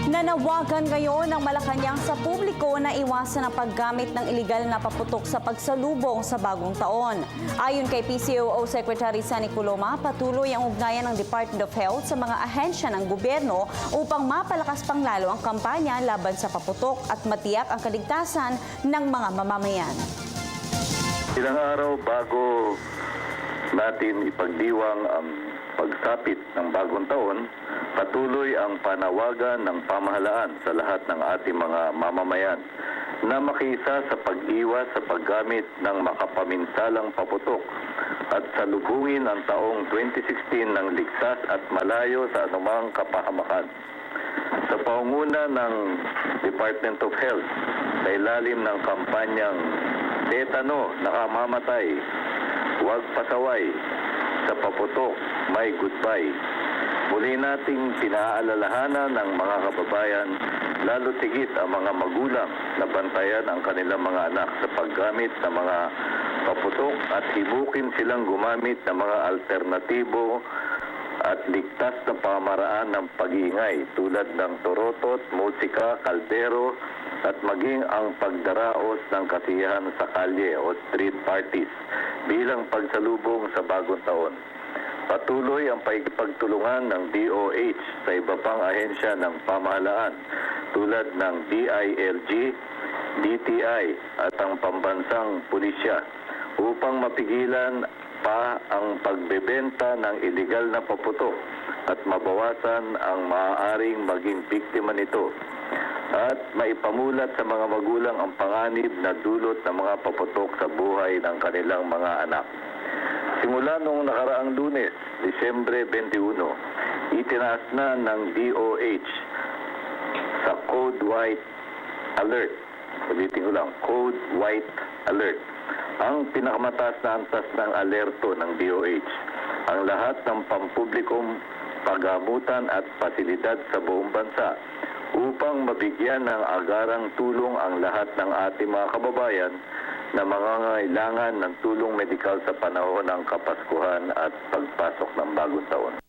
Nanawagan ngayon ng Malacanang sa publiko na iwasan ang paggamit ng iligal na paputok sa pagsalubong sa bagong taon. Ayon kay PCOO Secretary Sunny Coloma, patuloy ang ugnayan ng Department of Health sa mga ahensya ng gobyerno upang mapalakas pang lalo ang kampanya laban sa paputok at matiyak ang kaligtasan ng mga mamamayan. Ilang araw bago natin ipagdiwang ang pagsapit ng bagong taon, patuloy ang panawagan ng pamahalaan sa lahat ng ating mga mamamayan na makiisa sa pag-iwas sa paggamit ng makapaminsalang paputok at salubungin ang taong 2016 ng ligtas at malayo sa anumang kapahamakan. Sa pangunguna ng Department of Health, sa ilalim ng kampanyang Tetano, Nakamamatay, Huwag Pasaway, sa paputok, may goodbye. Muli nating pinaalalahanan ng mga kababayan, lalo tigit ang mga magulang na bantayan ang kanilang mga anak sa paggamit ng mga paputok at himukin silang gumamit ng mga alternatibo at ligtas na pamaraan ng pag-iingay tulad ng torotot, musika, kaldero at maging ang pagdaraos ng kasiyahan sa kalye o street parties bilang pagsalubong sa bagong taon. Patuloy ang pakikipagtulungan ng DOH sa iba pang ahensya ng pamahalaan tulad ng DILG, DTI at ang pambansang pulisya upang mapigilan pa ang pagbebenta ng iligal na paputok at mabawasan ang maaaring maging biktima nito at maipamulat sa mga magulang ang panganib na dulot ng mga paputok sa buhay ng kanilang mga anak. Simula noong nakaraang Lunes, Disyembre 21, itinaas na ng DOH sa Code White Alert. Ulitin ko lang, Code White Alert. Ang pinakamataas na antas ng alerto ng DOH. Ang lahat ng pampublikong pagamutan at pasilidad sa buong bansa upang mabigyan ng agarang tulong ang lahat ng ating mga kababayan na mangangailangan ng tulong medikal sa panahon ng Kapaskuhan at pagpasok ng bagong taon.